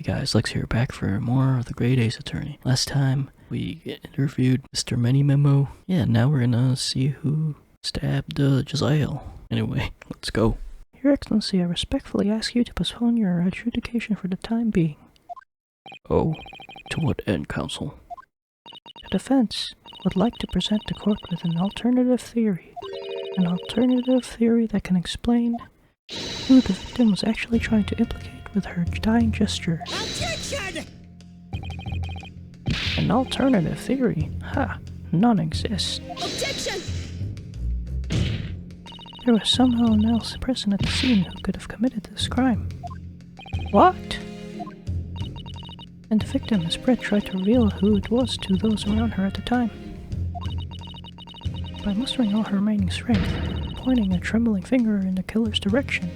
guys, Lex here, back for more of the Grade Ace Attorney. Last time we interviewed Mr. Many Memo. Yeah, now we're gonna see who stabbed Josiah. Anyway, let's go. Your Excellency, I respectfully ask you to postpone your adjudication for the time being. Oh, to what end, counsel? The defense would like to present the court with an alternative theory. An alternative theory that can explain who the victim was actually trying to implicate with her dying gesture. Objection! An alternative theory? Ha! None exists. Objection! There was someone else present at the scene who could have committed this crime. What? And the victim, Miss Brett, tried to reveal who it was to those around her at the time. By mustering all her remaining strength, pointing a trembling finger in the killer's direction.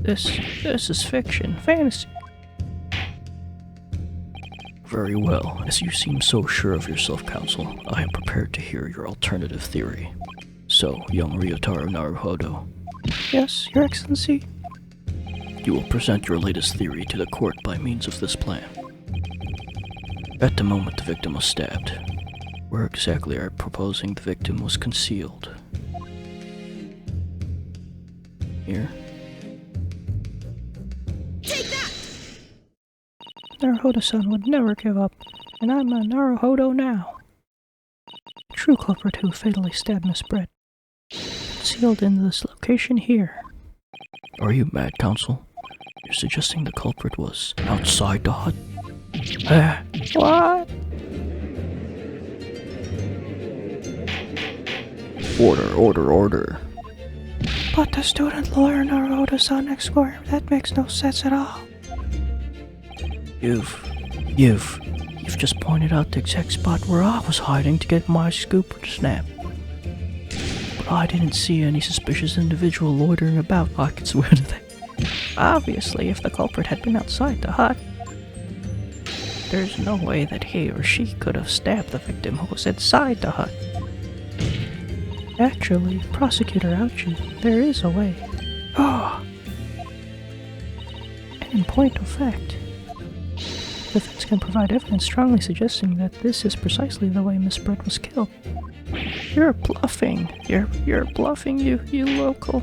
This is fiction, fantasy. Very well. As you seem so sure of yourself, counsel, I am prepared to hear your alternative theory. So, young Ryotaro Naruhodo. Yes, Your Excellency? You will present your latest theory to the court by means of this plan. At the moment the victim was stabbed, where exactly are you proposing the victim was concealed? Here? Take that! Naruhodo-san would never give up, and I'm a Naruhodo now. The true culprit who fatally stabbed Miss Brett. Concealed in this location here. Are you mad, counsel? You're suggesting the culprit was outside the hut? What? Order. But the student lawyer Naruhodo-san next door, that makes no sense at all. You've just pointed out the exact spot where I was hiding to get my scoop to snap. But I didn't see any suspicious individual loitering about, I can swear to that. Obviously, if the culprit had been outside the hut, there's no way that he or she could have stabbed the victim who was inside the hut. Actually, Prosecutor Ouchie, there is a way. Ah! And in point of fact, the defense can provide evidence strongly suggesting that this is precisely the way Miss Brett was killed. You're bluffing. You're bluffing, you local.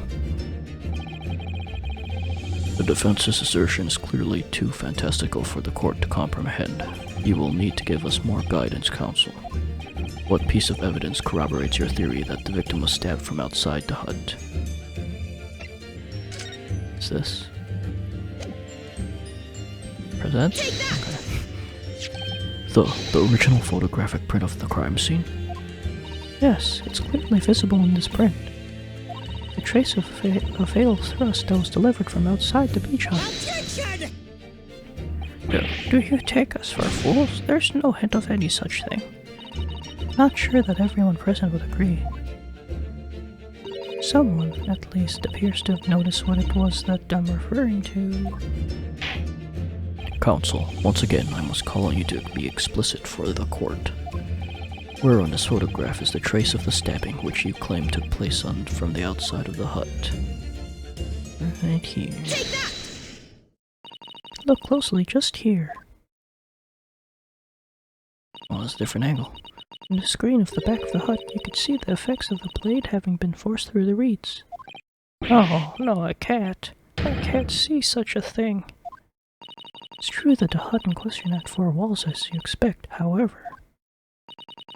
The defense's assertion is clearly too fantastical for the court to comprehend. You will need to give us more guidance, counsel. What piece of evidence corroborates your theory that the victim was stabbed from outside the hut? Is this? Present? Okay. The original photographic print of the crime scene? Yes, it's clearly visible in this print. The trace of a fatal thrust that was delivered from outside the beach hut. Objection! Do you take us for fools? There's no hint of any such thing. Not sure that everyone present would agree. Someone, at least, appears to have noticed what it was that I'm referring to. Counsel, once again I must call on you to be explicit for the court. Where on this photograph is the trace of the stabbing which you claim took place from the outside of the hut? Right here. Take that! Look closely, just here. Oh, that's a different angle. In the screen of the back of the hut, you could see the effects of the blade having been forced through the reeds. Oh, no, I can't. I can't see such a thing. It's true that the hut in question had 4 walls as you expect, however,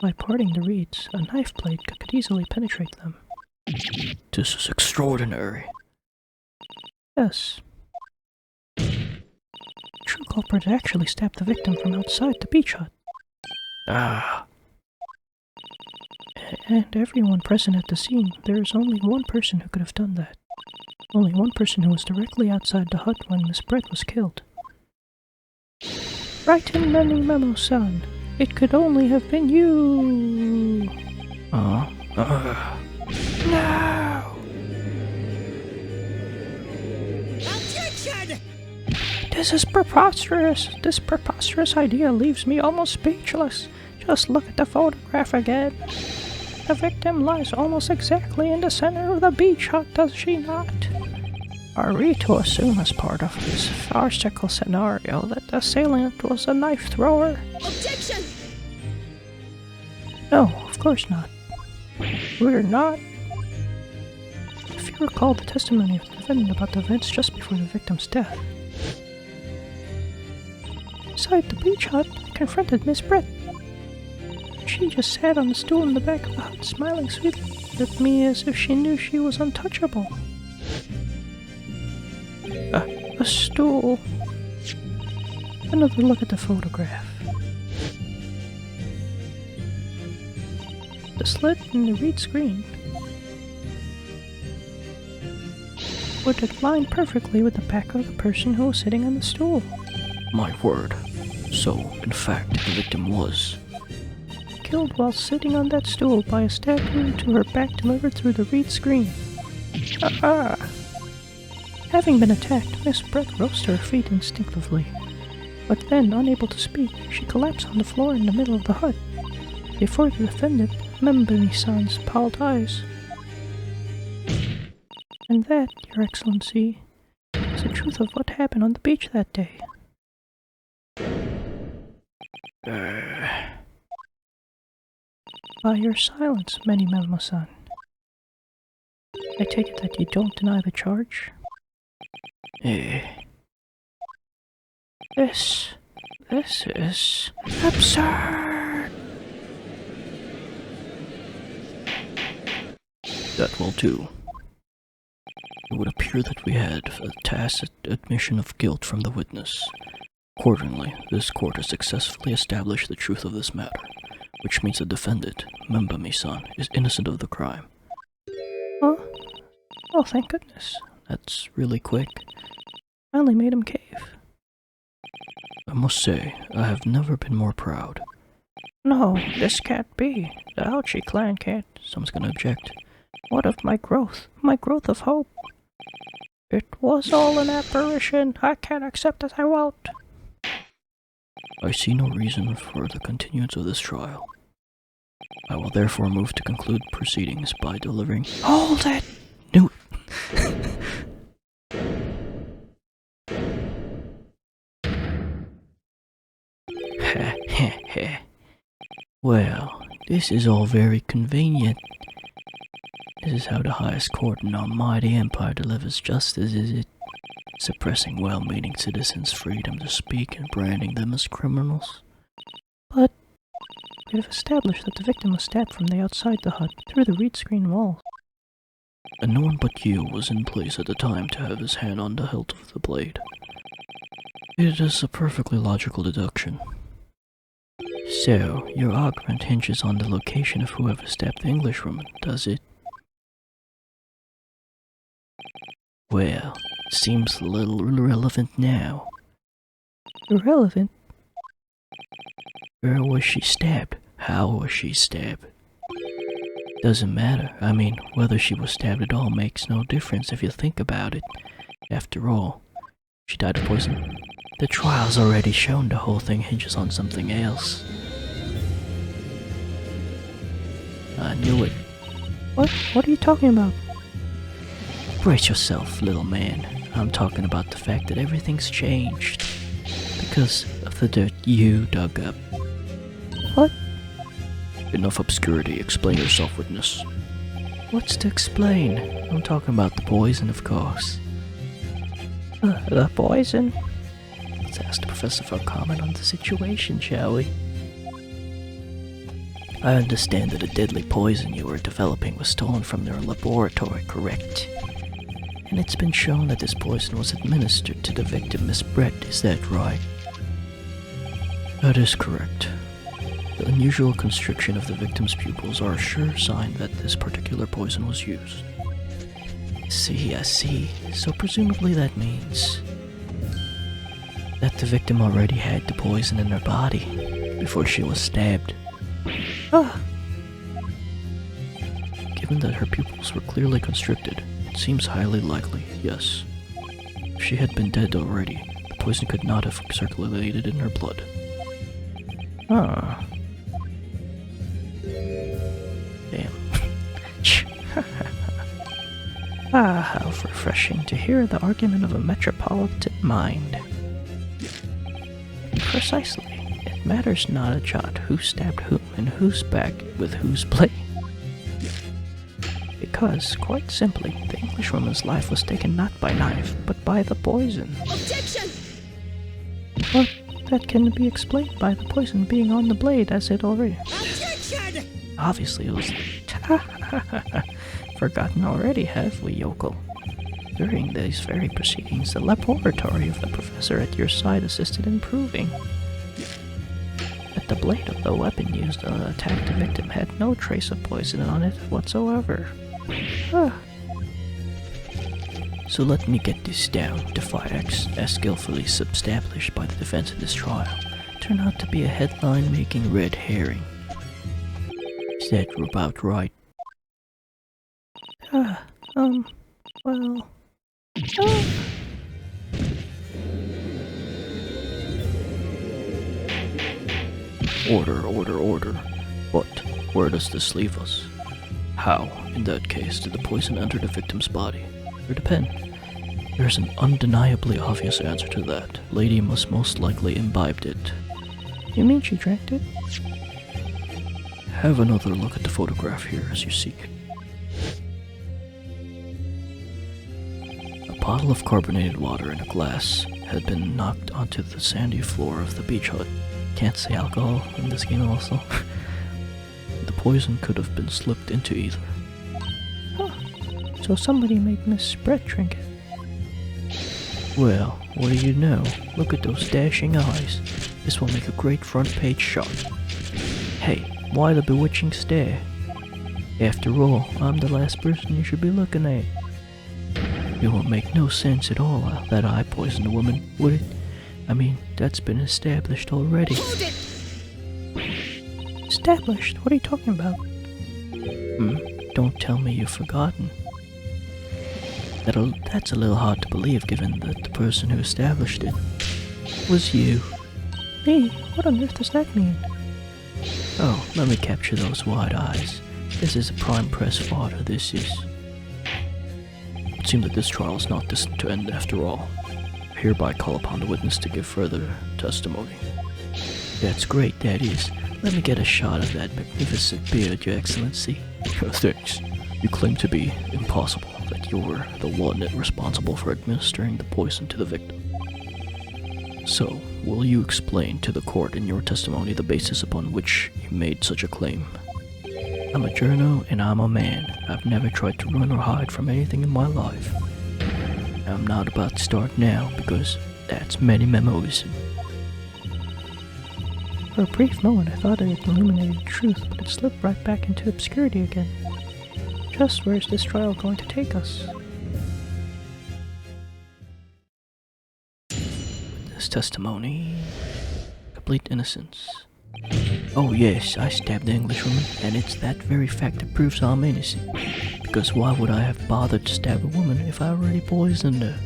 by parting the reeds, a knife blade could easily penetrate them. This is extraordinary. Yes. The true culprit actually stabbed the victim from outside the beach hut. Ah. And everyone present at the scene, there is only one person who could have done that. Only one person who was directly outside the hut when Miss Brett was killed. Right in Many Memo-san. It could only have been you! No! Objection! This is preposterous! This preposterous idea leaves me almost speechless. Just look at the photograph again. The victim lies almost exactly in the center of the beach hut, does she not? Are we to assume as part of this farcical scenario that the assailant was a knife thrower? Objection! No, of course not. We're not. If you recall the testimony of the defendant about the events just before the victim's death. Inside the beach hut, I confronted Miss Brett. She just sat on the stool in the back of the hut, smiling sweetly at me as if she knew she was untouchable. A stool. Another look at the photograph. The slit in the reed screen would align perfectly with the back of the person who was sitting on the stool. My word. So, in fact, the victim was... Killed while sitting on that stool by a stab wound to her back delivered through the reed screen. Having been attacked, Miss Brett rose to her feet instinctively. But then, unable to speak, she collapsed on the floor in the middle of the hut. Before the defendant, Membani-san's palled eyes. And that, Your Excellency, is the truth of what happened on the beach that day. By your silence, Many-Memo-san, I take it that you don't deny the charge? This is absurd! That will do. It would appear that we had a tacit admission of guilt from the witness. Accordingly, this court has successfully established the truth of this matter, which means the defendant, Membami-san, is innocent of the crime. Huh? Oh, thank goodness. That's really quick. Finally made him cave. I must say, I have never been more proud. No, this can't be. The Aochi clan can't. Someone's gonna object. What of my growth of hope? It was all an apparition. I can't accept it, I won't. I see no reason for the continuance of this trial. I will therefore move to conclude proceedings by delivering... Hold it! No. Well, this is all very convenient. This is how the highest court in our mighty empire delivers justice, is it? Suppressing well-meaning citizens' freedom to speak and branding them as criminals? But we have established that the victim was stabbed from the outside the hut, through the reed screen walls. And no one but you was in place at the time to have his hand on the hilt of the blade. It is a perfectly logical deduction. So, your argument hinges on the location of whoever stabbed the Englishwoman, does it? Well, seems a little irrelevant now. Irrelevant? Where was she stabbed? How was she stabbed? Doesn't matter. I mean, whether she was stabbed at all makes no difference if you think about it. After all, she died of poison. The trial's already shown the whole thing hinges on something else. I knew it. What are you talking about? Brace yourself, little man. I'm talking about the fact that everything's changed. Because of the dirt you dug up. What? Enough obscurity. Explain yourself, witness. What's to explain? I'm talking about the poison, of course. The poison? Let's ask the professor for a comment on the situation, shall we? I understand that a deadly poison you were developing was stolen from their laboratory, correct? And it's been shown that this poison was administered to the victim, Miss Brett, is that right? That is correct. The unusual constriction of the victim's pupils are a sure sign that this particular poison was used. I see. So presumably that means that the victim already had the poison in her body before she was stabbed. Given that her pupils were clearly constricted, it seems highly likely, yes. If she had been dead already, the poison could not have circulated in her blood. Damn. Ah, how refreshing to hear the argument of a metropolitan mind. Precisely. It matters not a jot who stabbed whom and whose back with whose blade. Because, quite simply, the Englishwoman's life was taken not by knife, but by the poison. Objection! But that can be explained by the poison being on the blade, as it already... Objection! Obviously it was... Forgotten already, have we, yokel? During these very proceedings, the laboratory of the professor at your side assisted in proving that the blade of the weapon used to attack the victim had no trace of poison on it whatsoever. So let me get this down. The facts, as skillfully established by the defense in this trial, turn out to be a headline-making red herring. Is that about right? Well... Order. But where does this leave us? How, in that case, did the poison enter the victim's body? Or the pen? There's an undeniably obvious answer to that. Lady must most likely imbibed it. You mean she drank it? Have another look at the photograph here as you seek it. A bottle of carbonated water in a glass had been knocked onto the sandy floor of the beach hut. Can't say alcohol in this game also. The poison could have been slipped into either. So somebody made Miss Brett drink it. Well, what do you know? Look at those dashing eyes. This will make a great front page shot. Hey, why the bewitching stare? After all, I'm the last person you should be looking at. It won't make no sense at all that I poisoned a woman, would it? I mean, that's been established already. Hold it! Established? What are you talking about? Don't tell me you've forgotten. That's a little hard to believe given that the person who established it was you. Me? What on earth does that mean? Oh, let me capture those wide eyes. This is a prime press fodder, this is. It seems that this trial is not destined to end after all. I hereby call upon the witness to give further testimony. That's great, that is. Let me get a shot of that magnificent beard, Your Excellency. Thanks. You claim to be impossible, that you were the one responsible for administering the poison to the victim. So, will you explain to the court in your testimony the basis upon which you made such a claim? I'm a journo and I'm a man. I've never tried to run or hide from anything in my life. I'm not about to start now because that's many memories. For a brief moment I thought it had illuminated the truth, but it slipped right back into obscurity again. Just where is this trial going to take us? This testimony... complete innocence. Oh yes, I stabbed the Englishwoman, and it's that very fact that proves I'm innocent. Because why would I have bothered to stab a woman if I already poisoned her?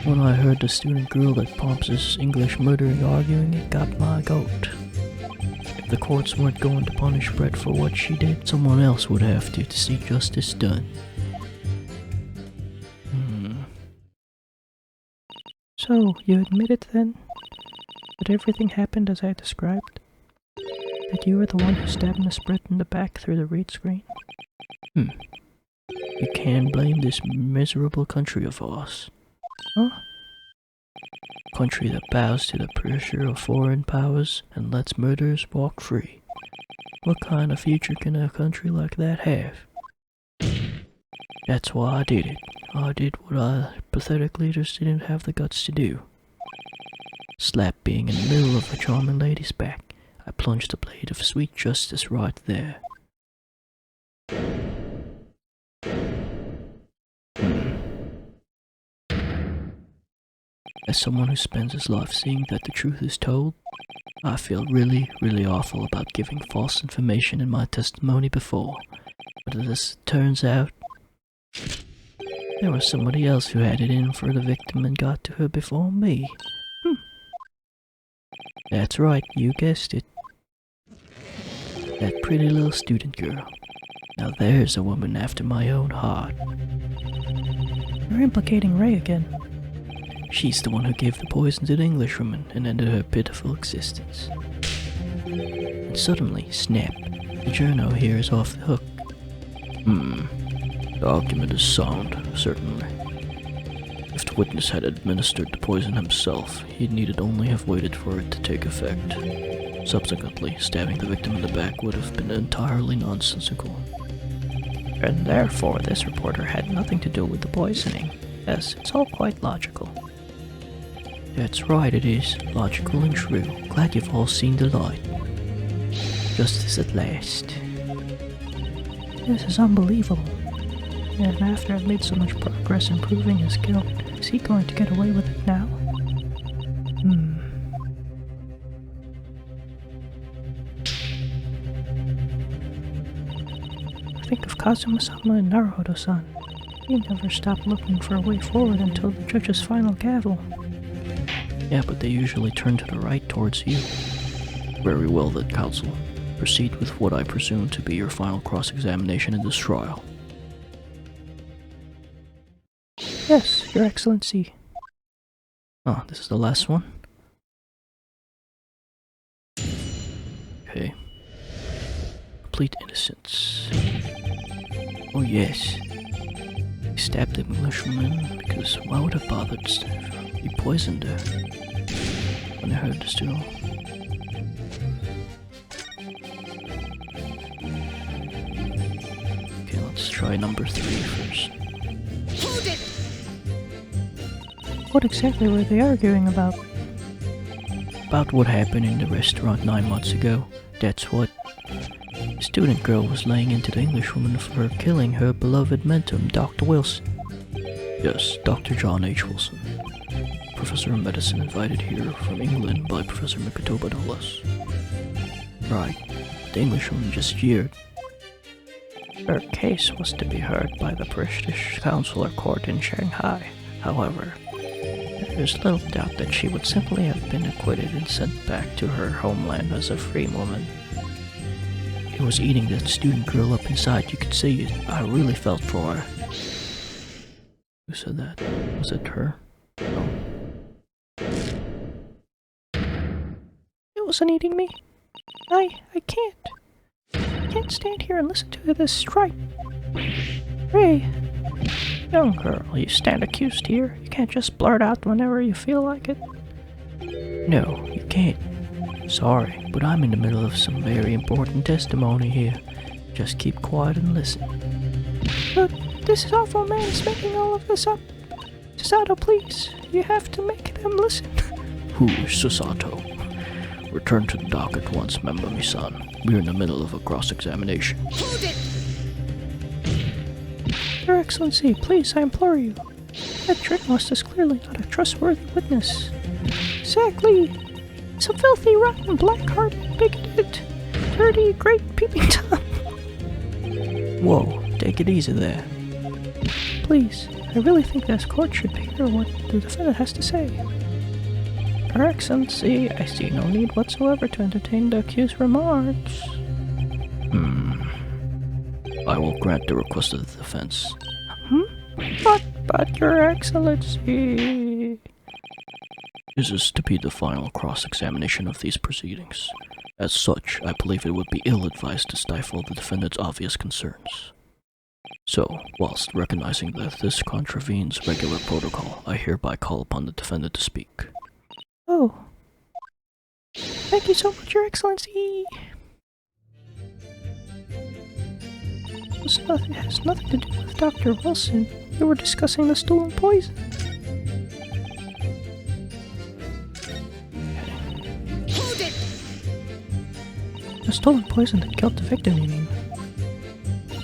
When I heard the student girl at Pomps's English murdering arguing, it got my goat. If the courts weren't going to punish Brett for what she did, someone else would have to see justice done. So, you admit it then? That everything happened as I described? That you were the one who stabbed Miss Brett in the back through the reed screen? You can't blame this miserable country of ours. Huh? Country that bows to the pressure of foreign powers and lets murderers walk free. What kind of future can a country like that have? That's why I did it. I did what pathetic leaders didn't have the guts to do. Slap being in the middle of a charming lady's back, I plunged a blade of sweet justice right there. As someone who spends his life seeing that the truth is told, I feel really, really awful about giving false information in my testimony before. But as it turns out, there was somebody else who had it in for the victim and got to her before me. That's right, you guessed it. That pretty little student girl. Now there's a woman after my own heart. You're implicating Ray again. She's the one who gave the poison to the Englishwoman and ended her pitiful existence. And suddenly, snap, the journo here is off the hook. The argument is sound, certainly. If the witness had administered the poison himself, he needed only have waited for it to take effect. Subsequently, stabbing the victim in the back would have been entirely nonsensical. And therefore this reporter had nothing to do with the poisoning. Yes, it's all quite logical. That's right, it is. Logical and true. Glad you've all seen the light. Justice at last. This is unbelievable. And after I've made so much progress in proving his guilt, is he going to get away with it now? Think of Kazuma-sama and Naruhodo-san. He never stopped looking for a way forward until the judge's final gavel. Yeah, but they usually turn to the right towards you. Very well then, counsel. Proceed with what I presume to be your final cross-examination in this trial. Yes, Your Excellency. Ah, this is the last one? Okay. Complete innocence. Oh yes. He stabbed the Englishwoman because why would have bothered? He poisoned her. When I heard the stool. Okay, let's try number 3 first. Hold it! What exactly were they arguing about? About what happened in the restaurant 9 months ago. That's what. The student girl was laying into the Englishwoman for killing her beloved mentor, Dr. Wilson. Yes, Dr. John H. Wilson. Professor of Medicine invited here from England by Professor Mikotoba Dulles. Right, the Englishwoman just jeered. Her case was to be heard by the British Consular Court in Shanghai. However, there is little doubt that she would simply have been acquitted and sent back to her homeland as a free woman. It was eating that student girl up inside, you could see it. I really felt for her. Who said that? Was it her? No. It wasn't eating me. I can't. I can't stand here and listen to this stripe. Ray. Young girl, you stand accused here. You can't just blurt out whenever you feel like it. No, you can't. Sorry, but I'm in the middle of some very important testimony here. Just keep quiet and listen. But this awful man is making all of this up. Susato, please. You have to make them listen. Who is Susato? Return to the dock at once, Memami-san. We're in the middle of a cross-examination. Hold it! Your Excellency, please, I implore you. That journalist is clearly not a trustworthy witness. Exactly. It's a filthy, rotten, black-hearted, bigoted, dirty, great peeping Tom. Whoa, take it easy there. Please, I really think this court should hear what the defendant has to say. Your Excellency, I see no need whatsoever to entertain the accused's remarks. I will grant the request of the defense. But Your Excellency... This is to be the final cross-examination of these proceedings. As such, I believe it would be ill-advised to stifle the defendant's obvious concerns. So, whilst recognizing that this contravenes regular protocol, I hereby call upon the defendant to speak. Oh. Thank you so much, Your Excellency. It has nothing to do with Dr. Wilson. We were discussing the stolen poison. Hold it! The stolen poison that killed the victim, you mean?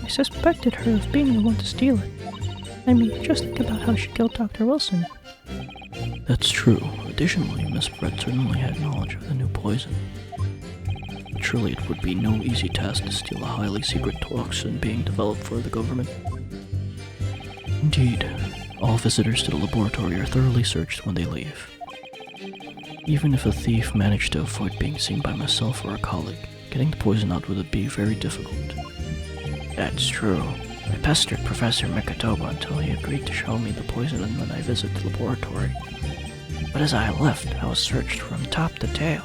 I suspected her of being the one to steal it. I mean, just think about how she killed Dr. Wilson. That's true. Additionally, Miss Brett certainly had knowledge of the new poison. Surely it would be no easy task to steal a highly secret toxin being developed for the government. Indeed, all visitors to the laboratory are thoroughly searched when they leave. Even if a thief managed to avoid being seen by myself or a colleague, getting the poison out would be very difficult. That's true. I pestered Professor Mikatoba until he agreed to show me the poison when I visited the laboratory. But as I left, I was searched from top to tail.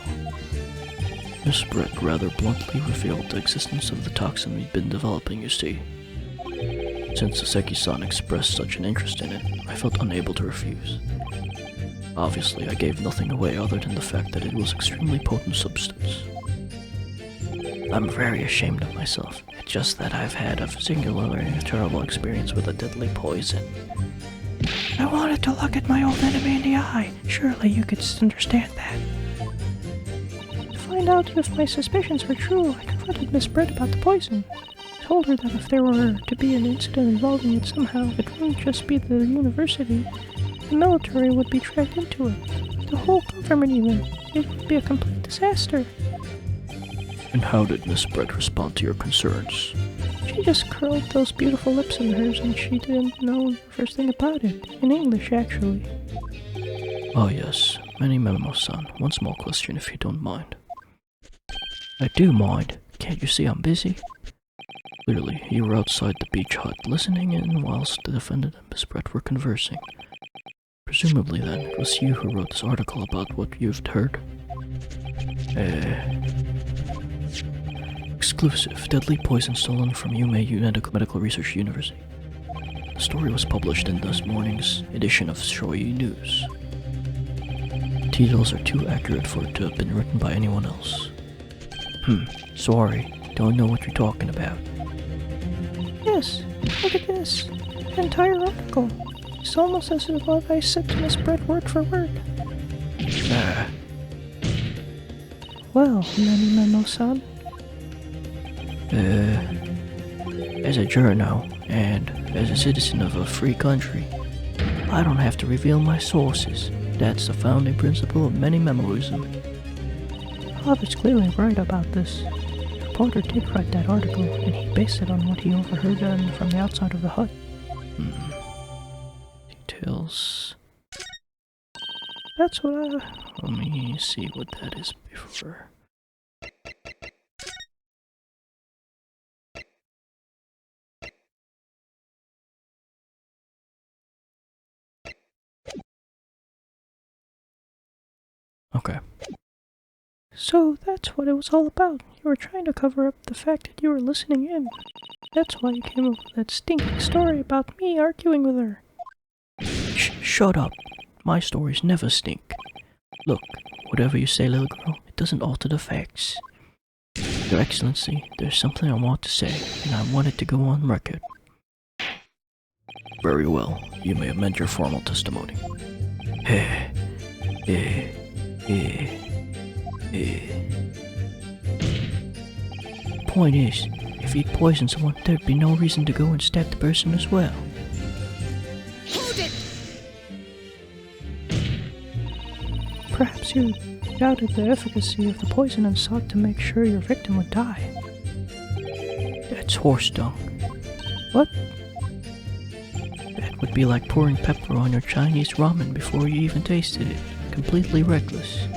Miss Brett rather bluntly revealed the existence of the toxin we'd been developing, you see. Since Saseki-san expressed such an interest in it, I felt unable to refuse. Obviously, I gave nothing away other than the fact that it was an extremely potent substance. I'm very ashamed of myself. It's just that I've had a singularly terrible experience with a deadly poison. I wanted to look at my old enemy in the eye. Surely you could understand that. To find out if my suspicions were true, I confronted Miss Brett about the poison. I told her that if there were to be an incident involving it somehow, it wouldn't just be the university. The military would be dragged into it. The whole government even. It would be a complete disaster. And how did Miss Brett respond to your concerns? She just curled those beautiful lips of hers and she didn't know the first thing about it. In English, actually. Oh yes, Many Memo-san, one small question if you don't mind. I do mind. Can't you see I'm busy? Clearly, you were outside the beach hut, listening in whilst the defendant and Miss Brett were conversing. Presumably then, it was you who wrote this article about what you've heard? Exclusive, deadly poison stolen from Yume Medical Research University. The story was published in this morning's edition of Shoei News. Details are too accurate for it to have been written by anyone else. Sorry, don't know what you're talking about. Yes, look at this. The entire article. It's almost as if what I said to Miss Brett word for word. Well, Nani Memo-san. As a journo, and as a citizen of a free country, I don't have to reveal my sources. That's the founding principle of many memoism. Father's clearly right about this. The reporter did write that article, and he based it on what he overheard from the outside of the hut. Details. That's what I... Let me see what that is before. Okay. So that's what it was all about. You were trying to cover up the fact that you were listening in. That's why you came up with that stinking story about me arguing with her. Shut up. My stories never stink. Look, whatever you say, little girl, it doesn't alter the facts. Your Excellency, there's something I want to say, and I want it to go on record. Very well. You may amend your formal testimony. Point is, if he'd poisoned someone, there'd be no reason to go and stab the person as well. Hold it! Perhaps you doubted the efficacy of the poison and sought to make sure your victim would die. That's horse dung. What? That would be like pouring pepper on your Chinese ramen before you even tasted it. Completely reckless.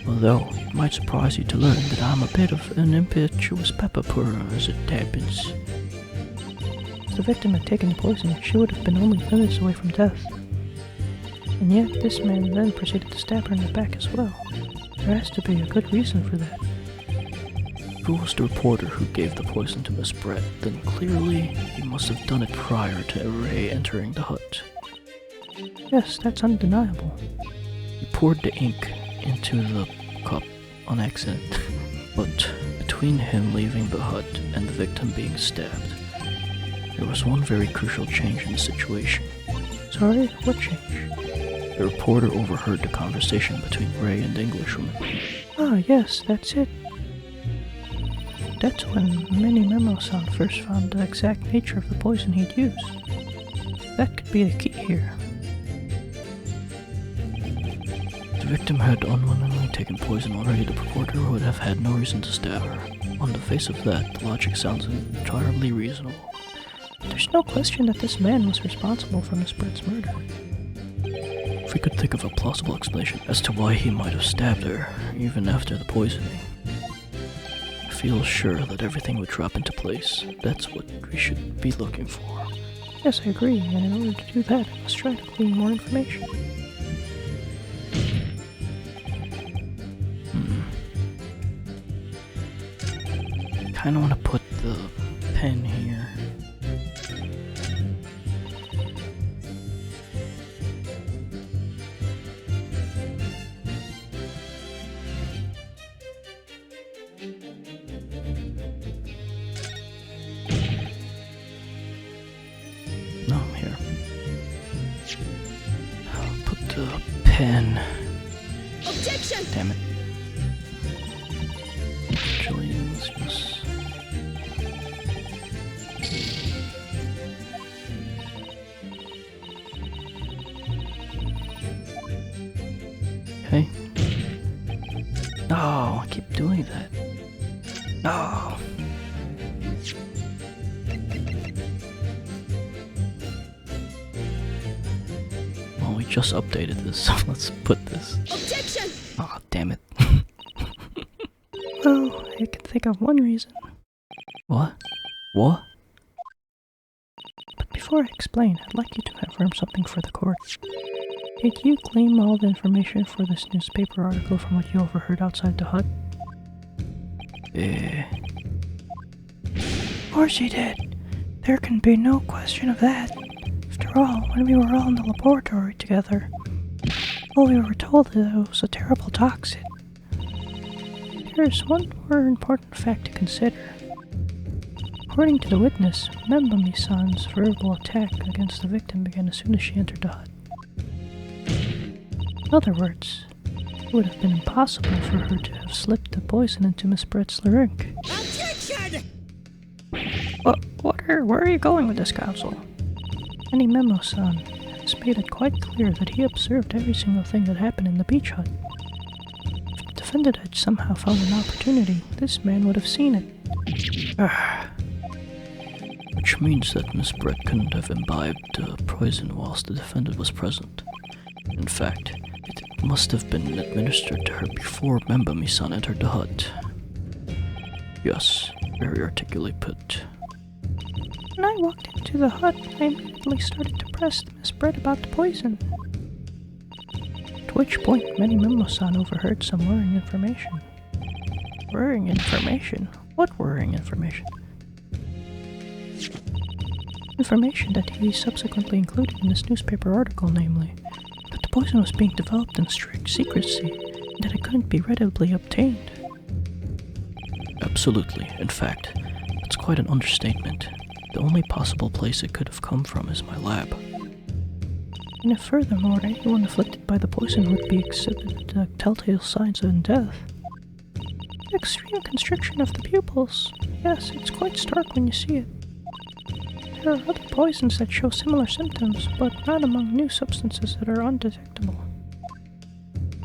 Although, it might surprise you to learn that I'm a bit of an impetuous pepper pourer as it happens. If the victim had taken the poison, she would have been only minutes away from death. And yet, this man then proceeded to stab her in the back as well. There has to be a good reason for that. If it was the reporter who gave the poison to Miss Brett, then clearly he must have done it prior to Ray entering the hut. Yes, that's undeniable. He poured the ink into the cup on accident, but between him leaving the hut and the victim being stabbed, there was one very crucial change in the situation. Sorry, what change? The reporter overheard the conversation between Ray and the Englishwoman. Ah, yes, that's it. That's when Many Memo-san first found the exact nature of the poison he'd used. That could be the key here. If the victim had unwillingly taken poison already, the reporter would have had no reason to stab her. On the face of that, the logic sounds entirely reasonable. There's no question that this man was responsible for Miss Brett's murder. If we could think of a plausible explanation as to why he might have stabbed her, even after the poisoning. I feel sure that everything would drop into place. That's what we should be looking for. Yes, I agree, and in order to do that, I must try to glean more information. Kinda wanna put the pen here. No, here. I'll put the pen. Objection! Damn it. Actually, let's just... Okay. No, I keep doing that. No. Well, we just updated this, so let's put this. Objection! Oh, damn it. Well, I can think of one reason. What? What? But before I explain, I'd like you to affirm something for the court. Did you glean all the information for this newspaper article from what you overheard outside the hut? Of course you did. There can be no question of that. After all, when we were all in the laboratory together, all we were told that it was a terrible toxin. There's one more important fact to consider. According to the witness, Membami-san's verbal attack against the victim began as soon as she entered the hut. In other words, it would have been impossible for her to have slipped the poison into Miss Brett's larynx. Objection! Where are you going with this, counsel? Annie Memo-san has made it quite clear that he observed every single thing that happened in the beach hut. If the defendant had somehow found an opportunity, this man would have seen it. Which means that Miss Brett couldn't have imbibed poison whilst the defendant was present. In fact, it must have been administered to her before Membami-san entered the hut. Yes, very articulately put. When I walked into the hut, I immediately started to press Miss Brett about the poison. At which point, Manny Memo-san overheard some worrying information. Worrying information? What worrying information? Information that he subsequently included in this newspaper article, namely, that the poison was being developed in strict secrecy, and that it couldn't be readily obtained. Absolutely. In fact, that's quite an understatement. The only possible place it could have come from is my lab. And if furthermore anyone afflicted by the poison would be exhibited the telltale signs of death. Extreme constriction of the pupils. Yes, it's quite stark when you see it. There are other poisons that show similar symptoms, but not among new substances that are undetectable.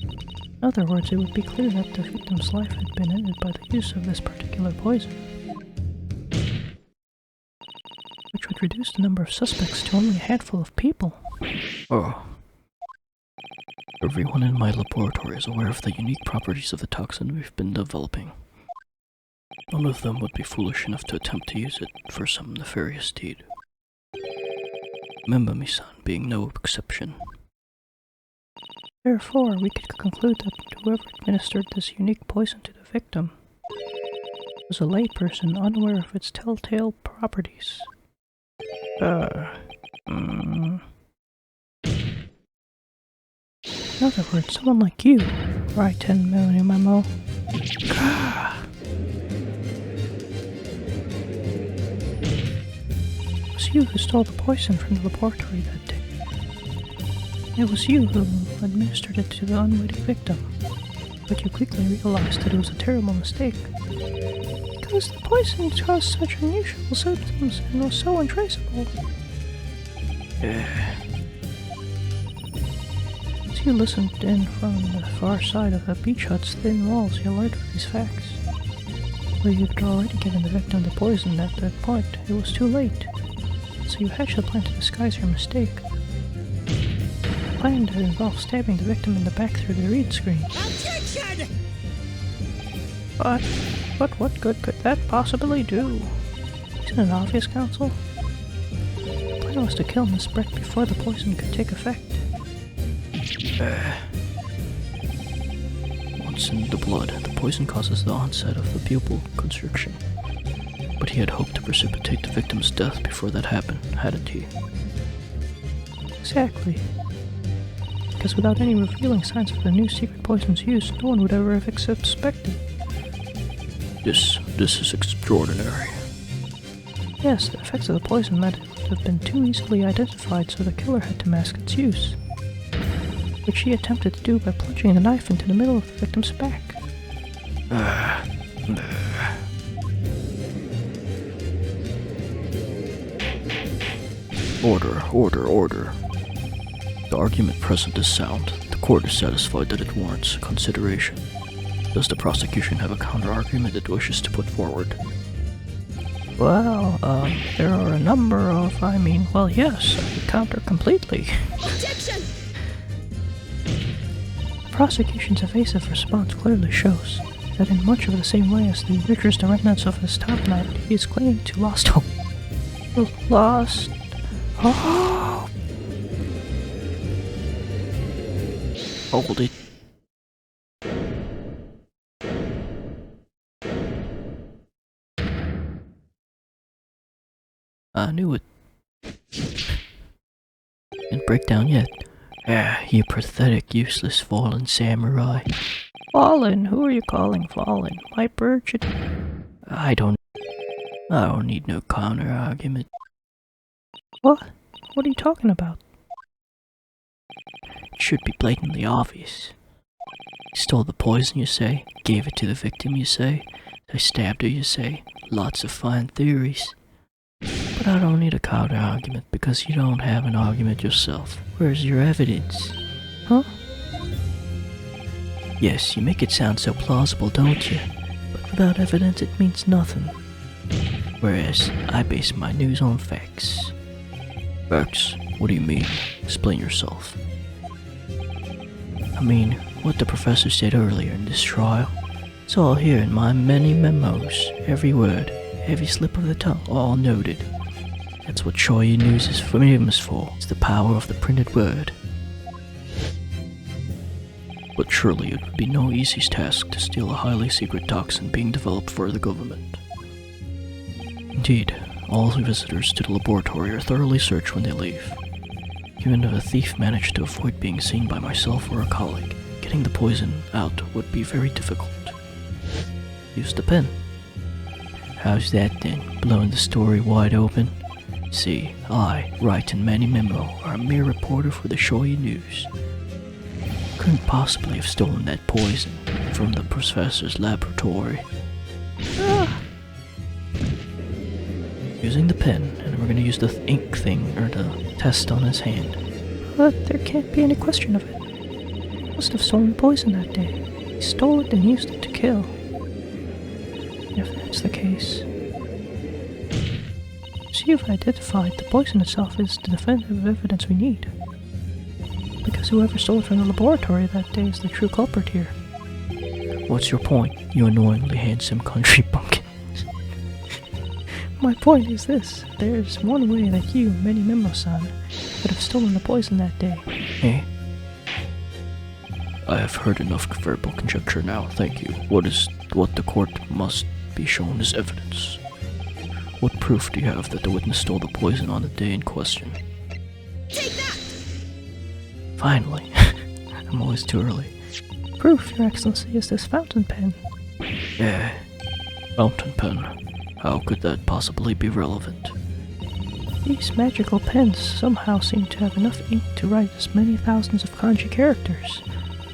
In other words, it would be clear that the victim's life had been ended by the use of this particular poison, which would reduce the number of suspects to only a handful of people. Oh. Everyone in my laboratory is aware of the unique properties of the toxin we've been developing. None of them would be foolish enough to attempt to use it for some nefarious deed. Membami-san being no exception. Therefore, we could conclude that whoever administered this unique poison to the victim was a layperson unaware of its telltale properties. In other words, someone like you, right, 10 million memo. It was you who stole the poison from the laboratory that day. It was you who administered it to the unwitting victim, but you quickly realized that it was a terrible mistake. Because the poison caused such unusual symptoms and was so untraceable. As you listened in from the far side of the beach hut's thin walls, you learned of these facts. Though you'd already given the victim the poison at that point, it was too late. So you hatched a plan to disguise your mistake. A plan that involved stabbing the victim in the back through the reed screen. Objection! But what good could that possibly do? Isn't it obvious, Counsel? The plan was to kill Miss Breck before the poison could take effect. Once in the blood, the poison causes the onset of the pupil constriction. But he had hoped to precipitate the victim's death before that happened, hadn't he? Exactly. Because without any revealing signs of the new secret poison's use, no one would ever have suspected. This is extraordinary. Yes, the effects of the poison might have been too easily identified, so the killer had to mask its use, which he attempted to do by plunging the knife into the middle of the victim's back. Order. The argument present is sound. The court is satisfied that it warrants consideration. Does the prosecution have a counter-argument it wishes to put forward? Well, there are a number of, yes, I counter completely. Objection! The prosecution's evasive response clearly shows that in much of the same way as the Richard's the remnants of his top knight, he is clinging to lost hope. Lost hope! Hold it. I knew it. Didn't break down yet. You pathetic, useless, fallen samurai. Fallen? Who are you calling fallen? My bird should... I don't need no counter-argument. What? What are you talking about? It should be blatantly obvious. You stole the poison, you say? Gave it to the victim, you say? They stabbed her, you say? Lots of fine theories. But I don't need a counter-argument because you don't have an argument yourself. Where's your evidence? Huh? Yes, you make it sound so plausible, don't you? But without evidence it means nothing. Whereas, I base my news on facts. Facts? What do you mean? Explain yourself. I mean, what the professor said earlier in this trial. It's all here in my many memos. Every word, every slip of the tongue, all noted. That's what Shoyu News is famous for. It's the power of the printed word. But surely it would be no easy task to steal a highly secret toxin being developed for the government. Indeed, all visitors to the laboratory are thoroughly searched when they leave. Even if a thief managed to avoid being seen by myself or a colleague, getting the poison out would be very difficult. Use the pen. How's that then? Blowing the story wide open? See, I, write in Manny Memo, are a mere reporter for the Shoyu News. Couldn't possibly have stolen that poison from the professor's laboratory. Using the pen, and we're gonna use the ink thing, or the test on his hand. But there can't be any question of it. He must have stolen poison that day. He stole it and used it to kill. If that's the case... See, you've identified the poison itself is the definitive evidence we need. Because whoever stole it from the laboratory that day is the true culprit here. What's your point, you annoyingly handsome country bumpkin? My point is this. There's one way that you, Manny Memo-san, could have stolen the poison that day. Eh? I have heard enough verbal conjecture now, thank you. What the court must be shown as evidence? What proof do you have that the witness stole the poison on the day in question? Take that! Finally. I'm always too early. Proof, Your Excellency, is this fountain pen. Yeah. Fountain pen. How could that possibly be relevant? These magical pens somehow seem to have enough ink to write as many thousands of kanji characters.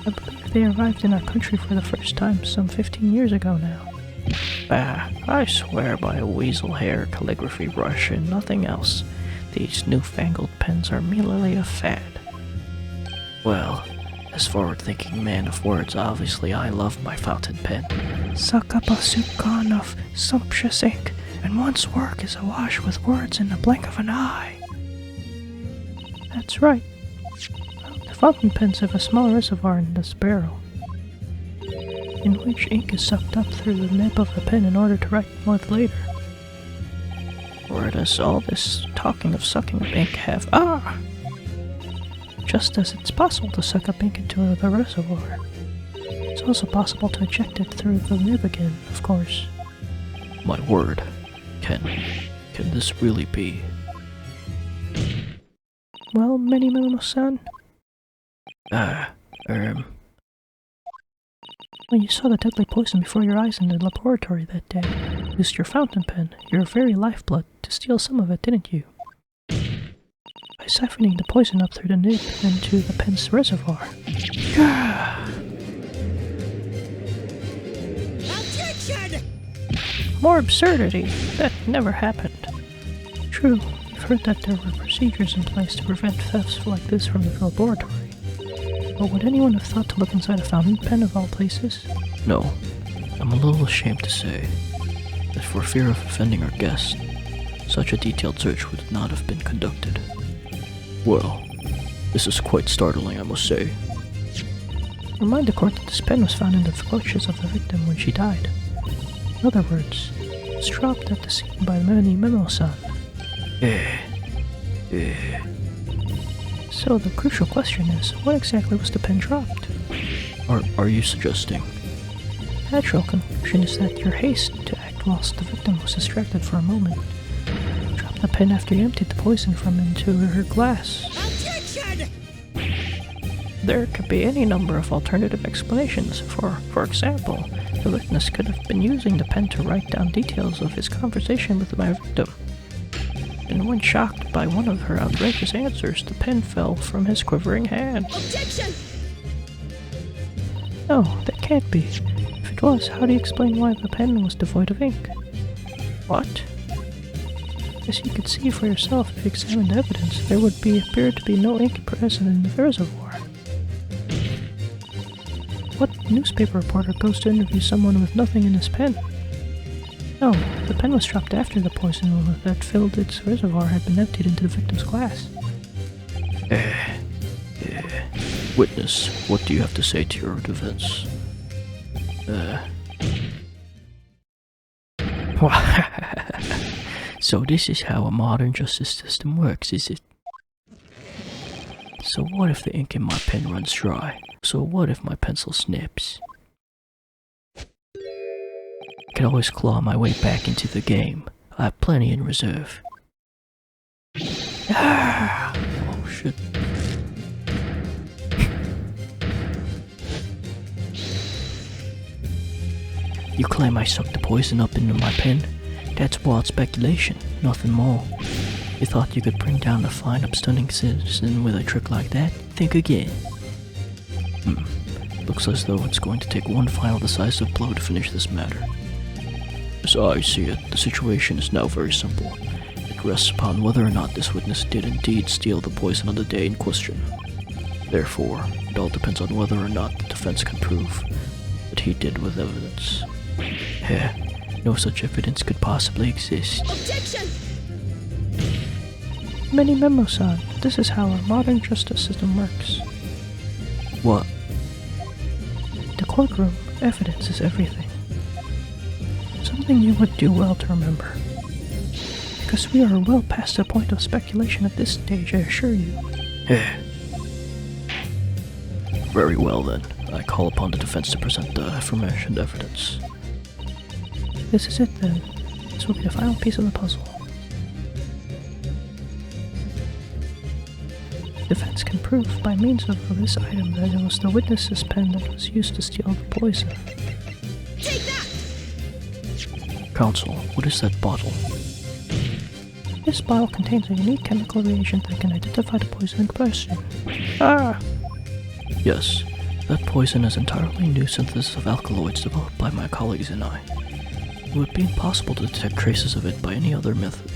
I believe they arrived in our country for the first time some 15 years ago now. Bah, I swear by a weasel hair calligraphy brush and nothing else. These newfangled pens are merely a fad. Well, as forward-thinking man of words, obviously I love my fountain pen. Suck up a soup gun of sumptuous ink, and one's work is awash with words in the blink of an eye. That's right. The fountain pens have a small reservoir in this barrel. in which ink is sucked up through the nib of the pen in order to write with later. Or does all this talking of sucking up ink have... Just as it's possible to suck up ink into the reservoir, it's also possible to eject it through the nib again, of course. My word. Can this really be? Well, Many-Memo-san? When you saw the deadly poison before your eyes in the laboratory that day, you used your fountain pen, your very lifeblood, to steal some of it, didn't you? By siphoning the poison up through the nib into the pen's reservoir. Objection! More absurdity! That never happened. True, you've heard that there were procedures in place to prevent thefts like this from the laboratory. But would anyone have thought to look inside a fountain pen of all places? No. I'm a little ashamed to say that for fear of offending our guest, such a detailed search would not have been conducted. Well, this is quite startling, I must say. Remind the court that this pen was found in the clutches of the victim when she died. In other words, it was dropped at the scene by Many-Memo-san. So the crucial question is, what exactly was the pen dropped? Are you suggesting? The natural conclusion is that your haste to act whilst the victim was distracted for a moment. You dropped the pen after you emptied the poison from into her glass. Objection! There could be any number of alternative explanations. For example, the witness could have been using the pen to write down details of his conversation with my victim. And when shocked by one of her outrageous answers, the pen fell from his quivering hand. Objection! No, that can't be. If it was, how do you explain why the pen was devoid of ink? What? As you could see for yourself if you examined the evidence, there would appear to be no ink present in the reservoir. What newspaper reporter goes to interview someone with nothing in his pen? No, the pen was dropped after the poison that filled its reservoir had been emptied into the victim's glass. Witness, what do you have to say to your defense? So this is how a modern justice system works, is it? So what if the ink in my pen runs dry? So what if my pencil snips? I can always claw my way back into the game. I have plenty in reserve. Oh shit. You claim I sucked the poison up into my pen? That's wild speculation, nothing more. You thought you could bring down a fine, upstanding citizen with a trick like that? Think again. Looks as though it's going to take one final decisive blow to finish this matter. As I see it, the situation is now very simple. It rests upon whether or not this witness did indeed steal the poison on the day in question. Therefore, it all depends on whether or not the defense can prove that he did with evidence. No such evidence could possibly exist. Objection! Many-Memo-san, this is how our modern justice system works. What? In the courtroom, evidence is everything. Something you would do well to remember. Because we are well past the point of speculation at this stage, I assure you. Very well then. I call upon the defense to present the aforementioned evidence. This is it then. This will be the final piece of the puzzle. The defense can prove by means of this item that it was the witness's pen that was used to steal the poison. Take that! Counsel, what is that bottle? This bottle contains a unique chemical reagent that can identify the poison in question. Yes, that poison is entirely new synthesis of alkaloids developed by my colleagues and I. It would be impossible to detect traces of it by any other method.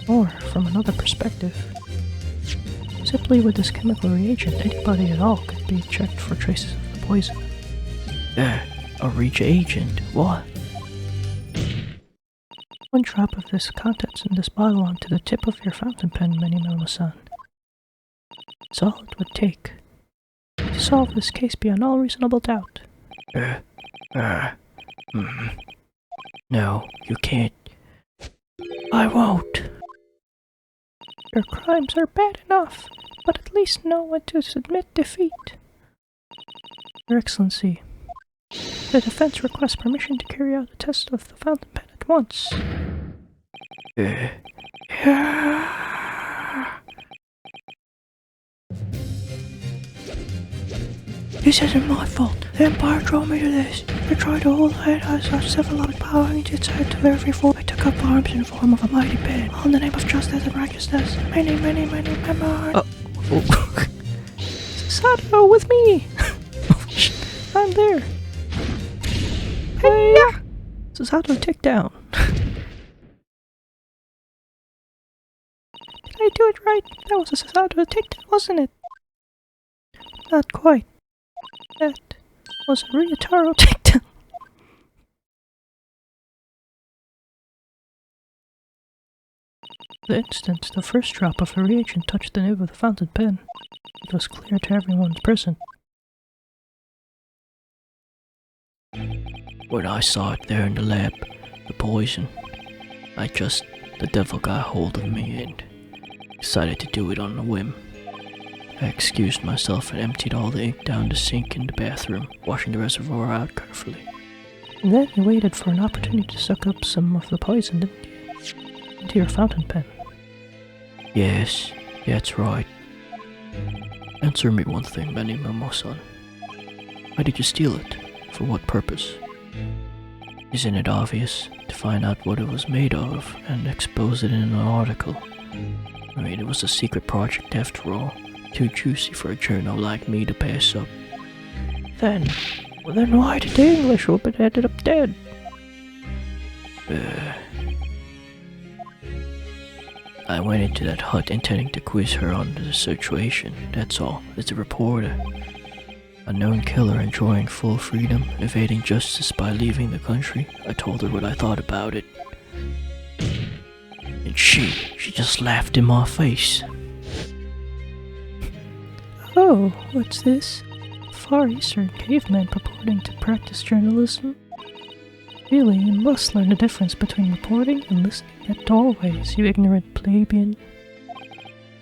Or, from another perspective, simply with this chemical reagent, anybody at all could be checked for traces of the poison. A reagent? What? One drop of this contents in this bottle onto the tip of your fountain pen, Many-Memo-san. It's all it would take to solve this case beyond all reasonable doubt. No, you can't. I won't. Your crimes are bad enough, but at least know when to admit defeat. Your Excellency, the defense requests permission to carry out a test of the fountain pen at once. This isn't my fault. The Empire drove me to this. They tried to hold us our civilized power and its head to every foe. I took up arms in the form of a mighty pen. All in the name of justice and righteousness. Many, Sato, with me! I'm there. Hey! Sato, take down. Did I do it right? That was a Sato takedown, wasn't it? Not quite. That was a Ryotaro takedown. The instant the first drop of the reagent touched the nib of the fountain pen, it was clear to everyone present. When I saw it there in the lab, the poison, the devil got hold of me and decided to do it on a whim. I excused myself and emptied all the ink down the sink in the bathroom, washing the reservoir out carefully. And then you waited for an opportunity to suck up some of the poison, didn't you? Into your fountain pen. Yes, that's right. Answer me one thing, Benny Momo-san. Why did you steal it? For what purpose? Isn't it obvious? To find out what it was made of and expose it in an article. I mean, it was a secret project after all. Too juicy for a journal like me to pass up. Then why did the English woman ended up dead? I went into that hut intending to quiz her on the situation, that's all. As a reporter. A known killer enjoying full freedom, evading justice by leaving the country. I told her what I thought about it. And she just laughed in my face. Oh, what's this? Far Eastern caveman purporting to practice journalism? Really, you must learn the difference between reporting and listening at doorways, you ignorant plebeian.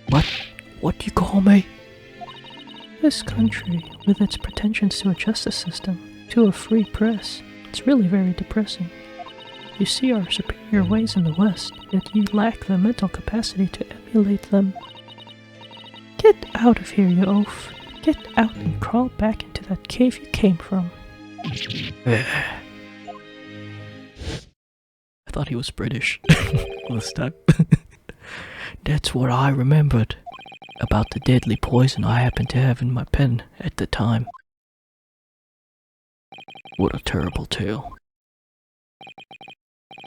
What do you call me? This country, with its pretensions to a justice system, to a free press, it's really very depressing. You see our superior ways in the West, yet you lack the mental capacity to emulate them. Get out of here, you oaf. Get out and crawl back into that cave you came from. I thought he was British this time. That's what I remembered about the deadly poison I happened to have in my pen at the time. What a terrible tale.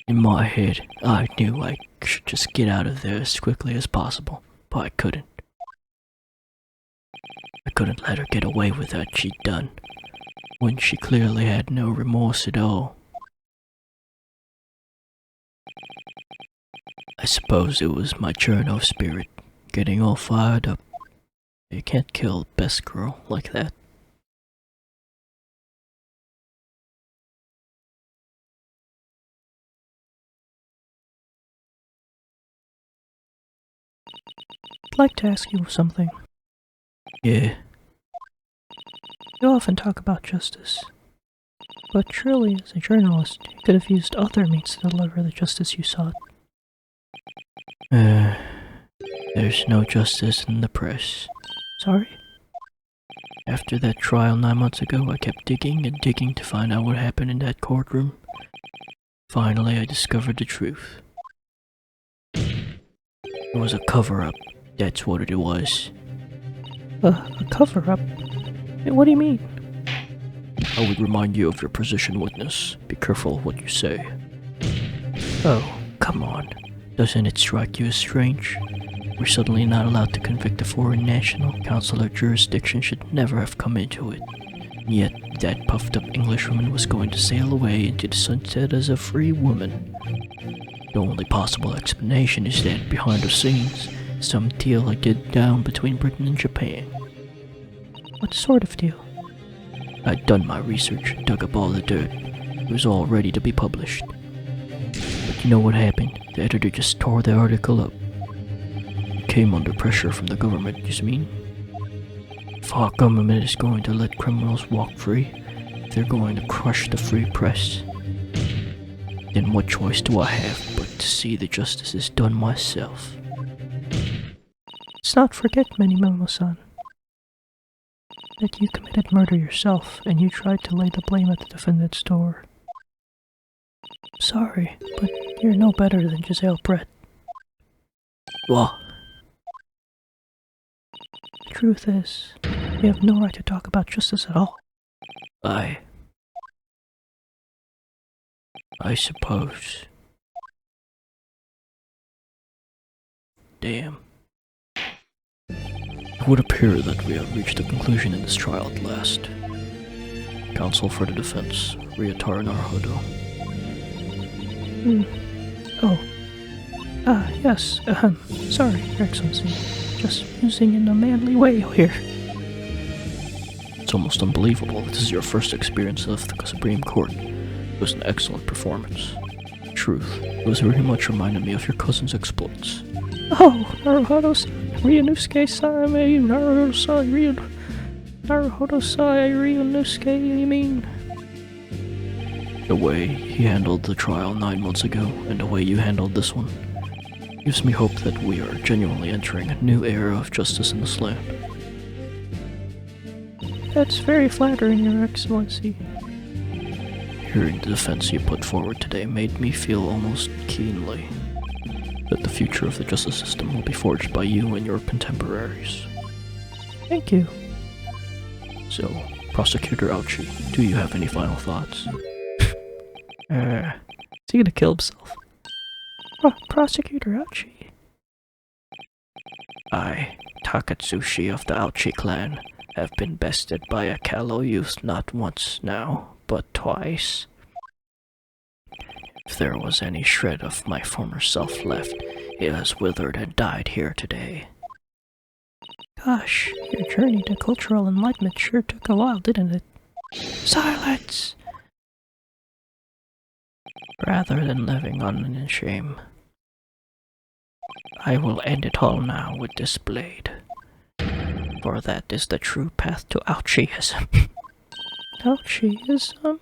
In my head, I knew I should just get out of there as quickly as possible, but I couldn't. I couldn't let her get away with what she'd done, when she clearly had no remorse at all. I suppose it was my journo spirit getting all fired up. You can't kill the best girl like that. I'd like to ask you something. Yeah. You often talk about justice, but surely as a journalist, you could have used other means to deliver the justice you sought. There's no justice in the press. Sorry? After that trial 9 months ago, I kept digging and digging to find out what happened in that courtroom. Finally, I discovered the truth. It was a cover-up, that's what it was. A cover-up? What do you mean? I would remind you of your position, witness. Be careful what you say. Oh, come on. Doesn't it strike you as strange? We're suddenly not allowed to convict a foreign national. Consular jurisdiction should never have come into it. And yet, that puffed-up Englishwoman was going to sail away into the sunset as a free woman. The only possible explanation is that, behind the scenes, some deal had get down between Britain and Japan. What sort of deal? I'd done my research, dug up all the dirt. It was all ready to be published. But you know what happened? The editor just tore the article up. It came under pressure from the government, you mean? If our government is going to let criminals walk free, if they're going to crush the free press, then what choice do I have but to see the justice is done myself? Let's not forget, Minimomo-san, that you committed murder yourself and you tried to lay the blame at the defendant's door. Sorry, but you're no better than Giselle Brett. What? The truth is, you have no right to talk about justice at all. I suppose. Damn. It would appear that we have reached a conclusion in this trial at last. Counsel for the defense, Ryotar Naruhodo. Oh. Yes, sorry, Your Excellency. Just musing in a manly way here. It's almost unbelievable that this is your first experience of the Supreme Court. It was an excellent performance. Truth, it was very much reminded me of your cousin's exploits. Oh, Naruhodo-san, Ryunosuke-san, Naruhodo-san, Naruhodo-san, Ryunosuke, you mean? The way he handled the trial 9 months ago, and the way you handled this one, gives me hope that we are genuinely entering a new era of justice in this land. That's very flattering, Your Excellency. Hearing the defense you put forward today made me feel almost keenly that the future of the justice system will be forged by you and your contemporaries. Thank you. So, Prosecutor Ouchi, do you have any final thoughts? Is he gonna kill himself? Prosecutor Ouchi. I, Takatsushi of the Ouchi clan, have been bested by a callow youth not once now, but twice. If there was any shred of my former self left, it has withered and died here today. Gosh, your journey to cultural enlightenment sure took a while, didn't it? Silence! Rather than living on in shame, I will end it all now with this blade. For that is the true path to Ouchiism. Ouchiism?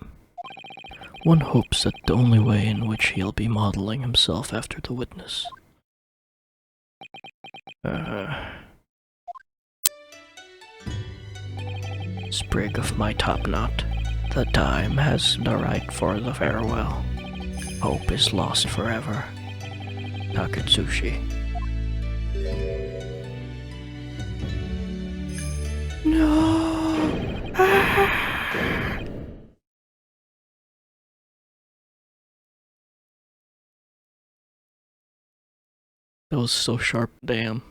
One hopes that the only way in which he'll be modeling himself after the witness. Sprig of my top knot, the time has the right for the farewell. Hope is lost forever. Takatsushi. No! That was so sharp, damn.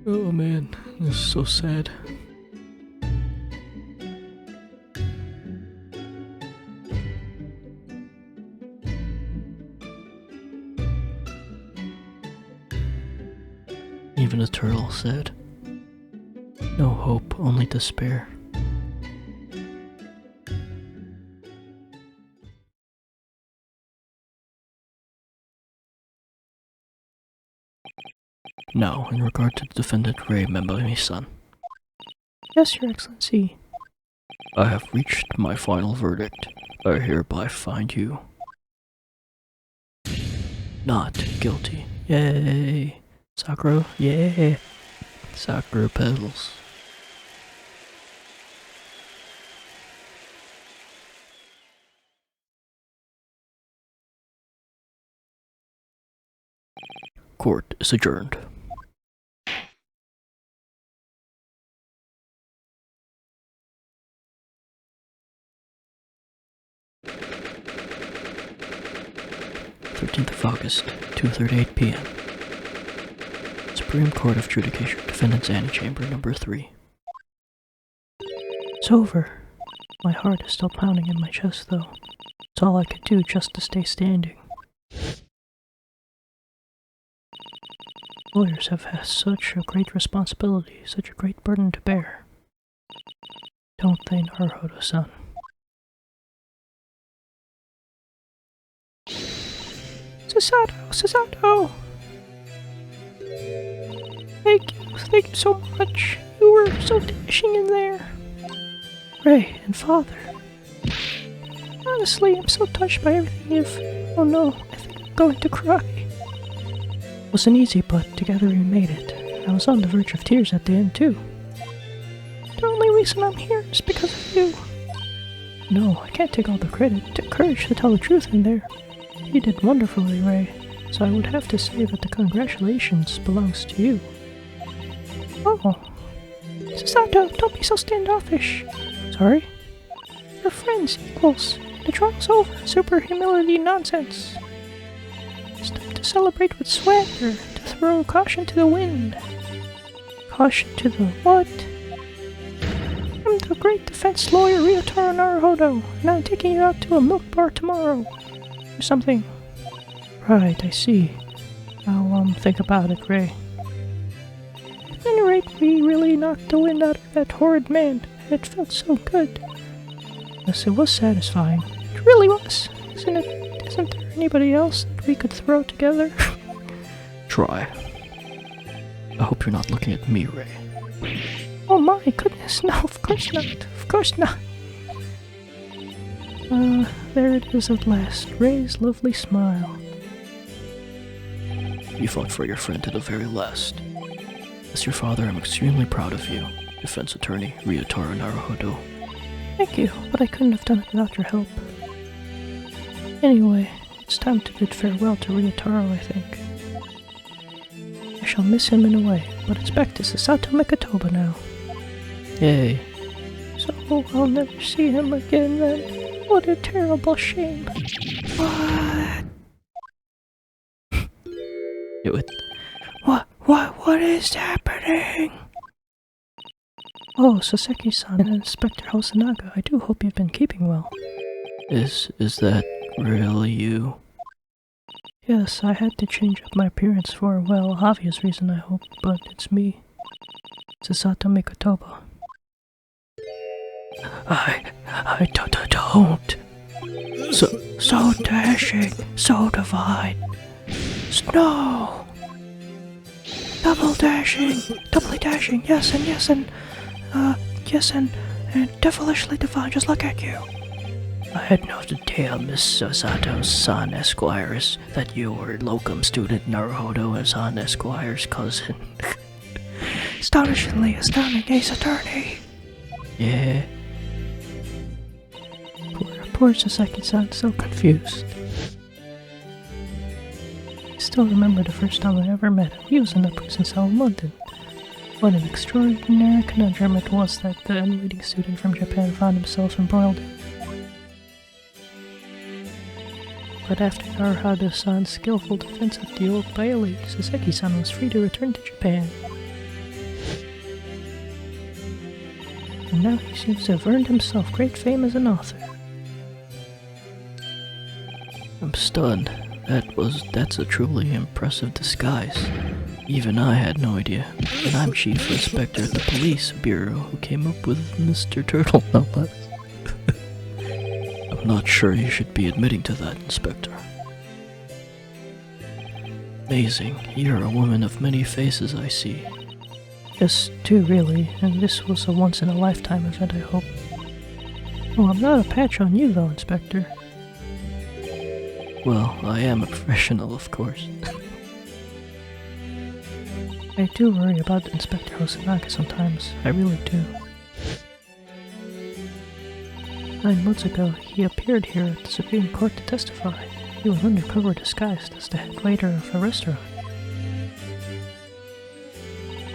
Oh man, this is so sad. Even a turtle said, "No hope, only despair." Now, in regard to the defendant Rei Memami-san, Yes, Your Excellency. I have reached my final verdict. I hereby find you not guilty. Yay! Sakura, yeah! Sakura petals. Court is adjourned. August, 2:38 p.m. Supreme Court of Judication, Defendants Antechamber number 3. It's over. My heart is still pounding in my chest, though. It's all I could do just to stay standing. Lawyers have had such a great responsibility, such a great burden to bear. Don't they, Naruhodo-san? Susato! Thank you so much. You were so dashing in there. Ray and Father. Honestly, I'm so touched by everything you've... Oh no, I think I'm going to cry. It wasn't easy, but together we made it. I was on the verge of tears at the end, too. The only reason I'm here is because of you. No, I can't take all the credit. It took courage to tell the truth in there. You did wonderfully, Ray, so I would have to say that the congratulations belongs to you. Oh. Susato, don't be so standoffish. Sorry? We're friends, equals. The trial's over. Super humility nonsense. It's time to celebrate with swagger, to throw caution to the wind. Caution to the what? I'm the great defense lawyer Ryotaro Naruhodo, and I'm taking you out to a milk bar tomorrow. Or something. Right, I see. I'll think about it, Ray. At any rate, we really knocked the wind out of that horrid man. It felt so good. Yes, it was satisfying. It really was. Isn't there anybody else that we could throw together? Try. I hope you're not looking at me, Ray. Oh my goodness, no, of course not. Of course not. There it is at last. Ray's lovely smile. You fought for your friend to the very last. As your father, I'm extremely proud of you, defense attorney Ryotaro Naruhodo. Thank you, but I couldn't have done it without your help. Anyway, it's time to bid farewell to Ryotaro, I think. I shall miss him in a way, but it's back to Susato Mikotoba now. Yay. So I'll never see him again then. What a terrible shame. What? Do it. What is happening? Oh, Saseki-san and Inspector Hosonaga, I do hope you've been keeping well. Is that really you? Yes, I had to change up my appearance for a, well, obvious reason, I hope, but it's me. Susato Mikotoba. I don't. So dashing, so divine. Snow! Doubly dashing, yes, and devilishly divine, just look at you. I had no idea, Miss Sasato's-san Esquires, that you were locum student Naruhodo-san Esquire's cousin. Astonishingly astounding, Ace Attorney. Yeah. Poor Saseki-san, so confused. I still remember the first time I ever met him. He was in a prison cell in London. What an extraordinary conundrum it was that the unwitting student from Japan found himself embroiled in. But after Naruhodo-san's skillful defense at the Old Bailey, Saseki-san was free to return to Japan. And now he seems to have earned himself great fame as an author. I'm stunned. That's a truly impressive disguise. Even I had no idea. And I'm Chief Inspector at the Police Bureau who came up with Mr. Turtle, no less. I'm not sure you should be admitting to that, Inspector. Amazing. You're a woman of many faces, I see. Just two, really, and this was a once-in-a-lifetime event, I hope. Oh, I'm not a patch on you, though, Inspector. Well, I am a professional, of course. I do worry about Inspector Hosonaga sometimes. I really do. 9 months ago, he appeared here at the Supreme Court to testify. He was undercover disguised as the head waiter of a restaurant.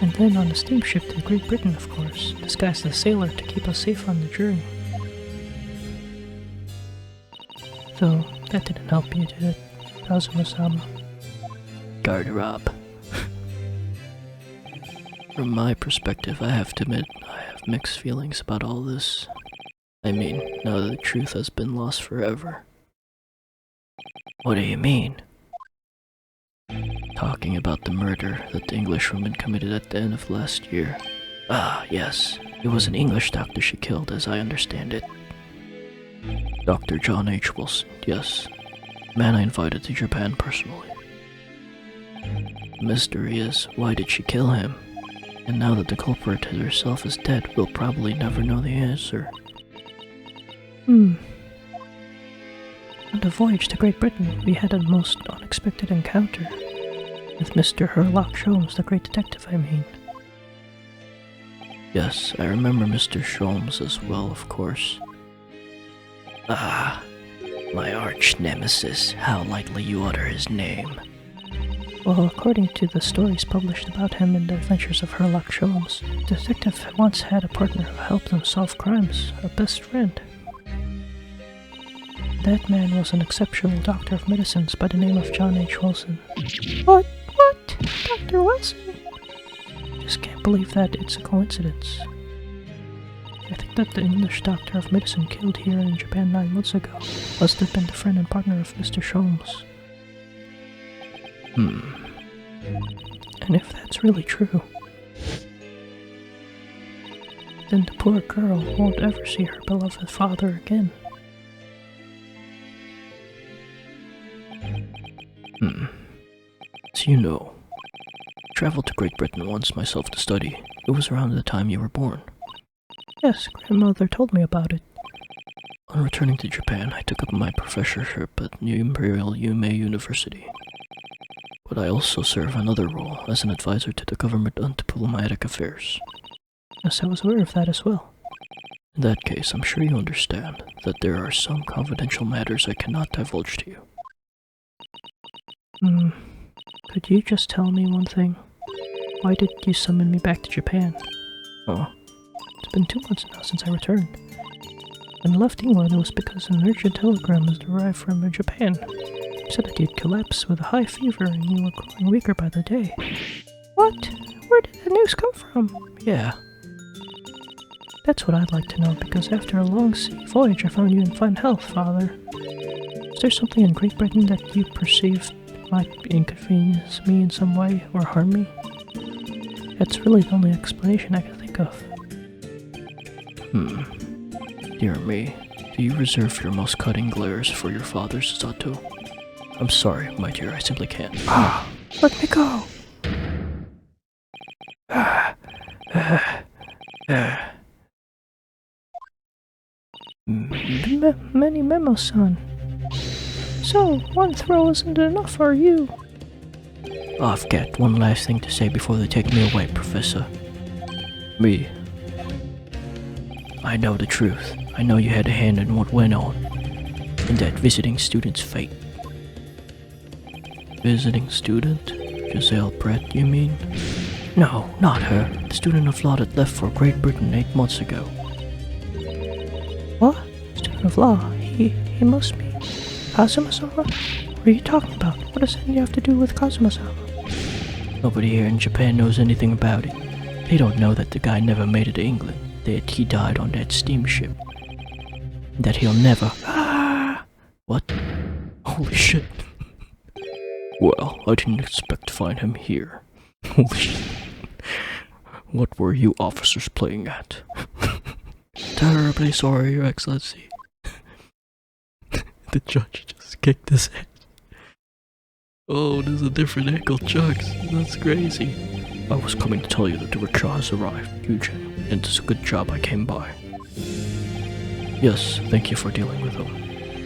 And then on a steamship to Great Britain, of course, disguised as a sailor to keep us safe on the journey. Though, that didn't help you, did it, Kazuma-sama? Garderobe. From my perspective, I have to admit, I have mixed feelings about all this. I mean, now that the truth has been lost forever. What do you mean? Talking about the murder that the Englishwoman committed at the end of last year. Ah, yes. It was an English doctor she killed, as I understand it. Dr. John H. Wilson, yes. Man I invited to Japan personally. The mystery is, why did she kill him? And now that the culprit herself is dead, we'll probably never know the answer. On the voyage to Great Britain, we had a most unexpected encounter. With Mr. Sherlock Holmes, the great detective, I mean. Yes, I remember Mr. Sholmes as well, of course. Ah, my arch nemesis, how lightly you utter his name. Well, according to the stories published about him in the Adventures of Sherlock Holmes, the detective once had a partner who helped him solve crimes, a best friend. That man was an exceptional doctor of medicines by the name of John H. Wilson. What? Dr. Wilson? Just can't believe that it's a coincidence. I think that the English doctor of medicine killed here in Japan 9 months ago must have been the friend and partner of Mr. Sholmes. And if that's really true, then the poor girl won't ever see her beloved father again. As you know, I traveled to Great Britain once myself to study. It was around the time you were born. Yes, grandmother told me about it. On returning to Japan, I took up my professorship at New Imperial Yume University. But I also serve another role as an advisor to the government on diplomatic affairs. Yes, I was aware of that as well. In that case, I'm sure you understand that there are some confidential matters I cannot divulge to you. Could you just tell me one thing? Why did you summon me back to Japan? Huh? It's been 2 months now since I returned. When I left England, it was because an urgent telegram was arrived from Japan. It said that you'd collapsed with a high fever and you were growing weaker by the day. What? Where did the news come from? Yeah. That's what I'd like to know, because after a long sea voyage I found you in fine health, Father. Is there something in Great Britain that you perceived might inconvenience me in some way or harm me? That's really the only explanation I can think of. Dear me, do you reserve your most cutting glares for your father, Sato? I'm sorry, my dear, I simply can't. Let me go! Many memos, son. So, one throw isn't enough for you. I've got one last thing to say before they take me away, Professor. Me. I know the truth. I know you had a hand in what went on. In that visiting student's fate. Visiting student? Giselle Brett, you mean? No, not her. The student of law that left for Great Britain 8 months ago. What? Student of law? He must be Kazuma-sama? What are you talking about? What does it have to do with Kazuma-sama? Nobody here in Japan knows anything about it. They don't know that the guy never made it to England. That he died on that steamship. That he'll never... What? Holy shit. Well, I didn't expect to find him here. Holy shit. What were you officers playing at? Terribly sorry, Your Excellency. The judge just kicked his head. Oh, there's a different ankle, Chucks. That's crazy. I was coming to tell you that the rickshaw has arrived, Eugene, and it's a good job I came by. Yes, thank you for dealing with him,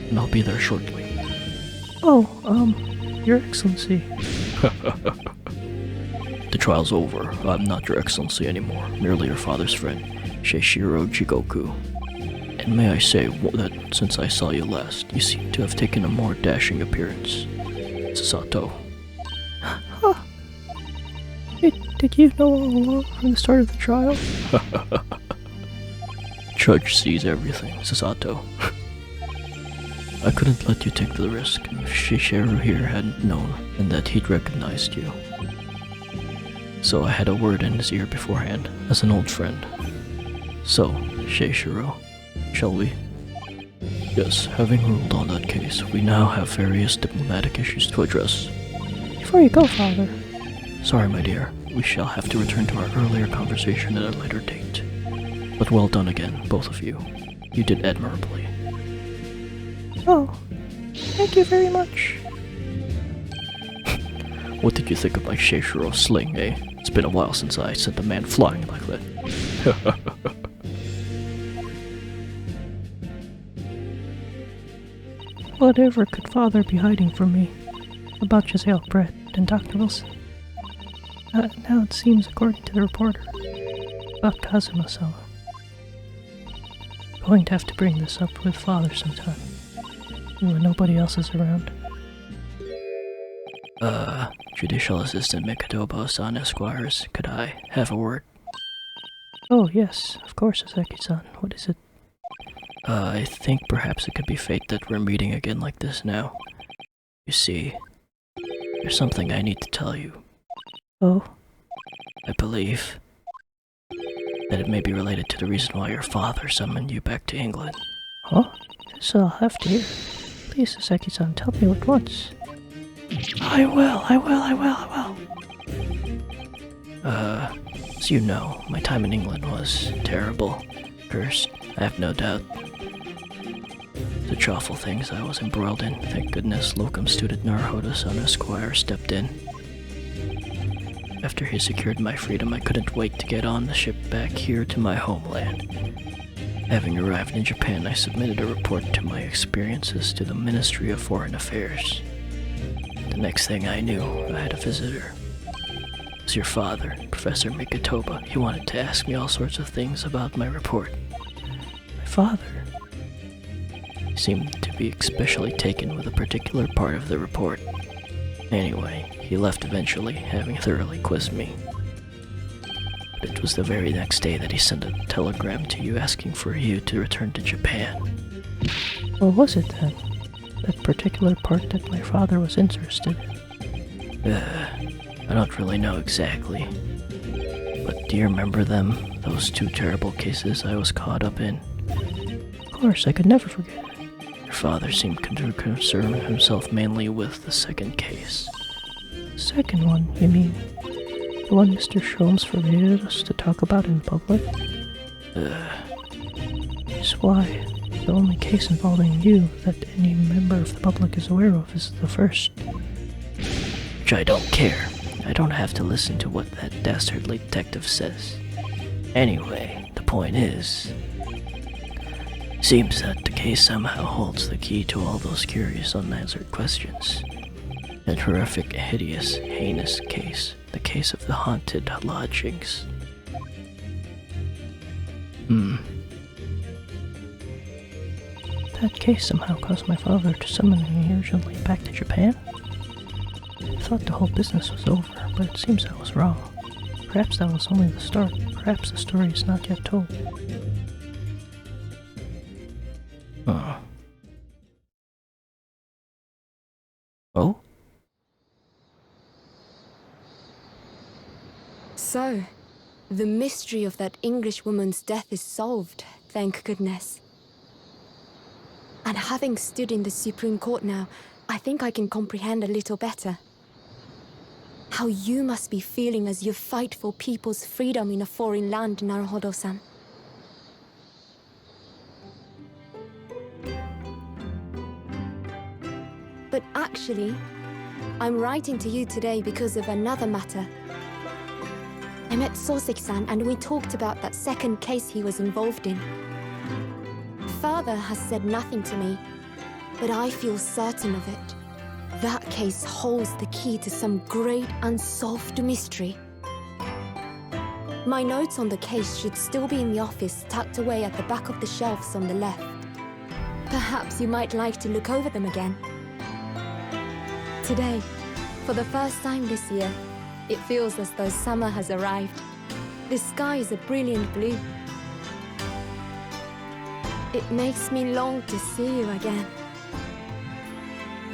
and I'll be there shortly. Oh, Your Excellency. The trial's over. I'm not Your Excellency anymore, merely your father's friend, Seishiro Jigoku. And may I say that since I saw you last, you seem to have taken a more dashing appearance. Sato. Did you know all along from the start of the trial? Judge sees everything, Sato. I couldn't let you take the risk if Shishiru here hadn't known and that he'd recognized you. So I had a word in his ear beforehand, as an old friend. So, Shishiru, shall we? Yes, having ruled on that case, we now have various diplomatic issues to address. Before you go, Father. Sorry, my dear. We shall have to return to our earlier conversation at a later date. But well done again, both of you. You did admirably. Oh, thank you very much. What did you think of my Sheishiro sling, eh? It's been a while since I sent a man flying like that. Whatever could Father be hiding from me about Giselle Brett and Dr. Wilson? Now it seems, according to the reporter, about Kazuma-sama. Going to have to bring this up with Father sometime, when nobody else is around. Judicial Assistant Mikatobo-san Esquires, could I have a word? Oh, yes, of course, Sasaki-san. What is it? I think perhaps it could be fate that we're meeting again like this now. You see, there's something I need to tell you. Oh? I believe that it may be related to the reason why your father summoned you back to England. Huh? This I'll have to hear. Please, Sasaki-san, tell me at once. I will. As you know, my time in England was terrible, cursed, I have no doubt. Such awful things I was embroiled in. Thank goodness locum student Naruhodo-san Esquire stepped in. After he secured my freedom, I couldn't wait to get on the ship back here to my homeland. Having arrived in Japan, I submitted a report to my experiences to the Ministry of Foreign Affairs. The next thing I knew, I had a visitor. It was your father, Professor Mikatoba. He wanted to ask me all sorts of things about my report. My father? He seemed to be especially taken with a particular part of the report. Anyway, he left eventually, having thoroughly quizzed me. But it was the very next day that he sent a telegram to you asking for you to return to Japan. What was it then? That particular part that my father was interested in? I don't really know exactly. But do you remember them? Those two terrible cases I was caught up in? Of course, I could never forget it. Your father seemed to concern himself mainly with the second case. Second one, you mean? The one Mr. Sholmes forbade us to talk about in public? Is why the only case involving you that any member of the public is aware of is the first. Which I don't care. I don't have to listen to what that dastardly detective says. Anyway, the point is, seems that the case somehow holds the key to all those curious unanswered questions. That horrific, hideous, heinous case. The case of the haunted lodgings. That case somehow caused my father to summon me urgently back to Japan? I thought the whole business was over, but it seems I was wrong. Perhaps that was only the start. Perhaps the story is not yet told. Oh? So, the mystery of that English woman's death is solved, thank goodness. And having stood in the Supreme Court now, I think I can comprehend a little better. How you must be feeling as you fight for people's freedom in a foreign land, Naruhodo-san. But actually, I'm writing to you today because of another matter. I met Soseki-san and we talked about that second case he was involved in. Father has said nothing to me, but I feel certain of it. That case holds the key to some great unsolved mystery. My notes on the case should still be in the office, tucked away at the back of the shelves on the left. Perhaps you might like to look over them again. Today, for the first time this year, it feels as though summer has arrived. The sky is a brilliant blue. It makes me long to see you again.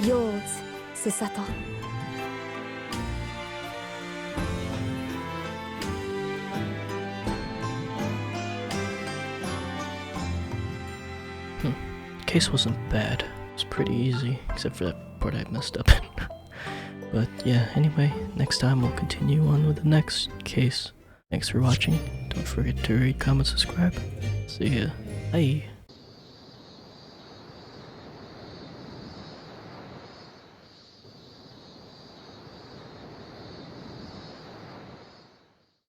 Yours, Susato. The case wasn't bad. It was pretty easy, except for that part I messed up in. But yeah, anyway, next time we'll continue on with the next case. Thanks for watching. Don't forget to rate, comment, subscribe. See ya. Bye.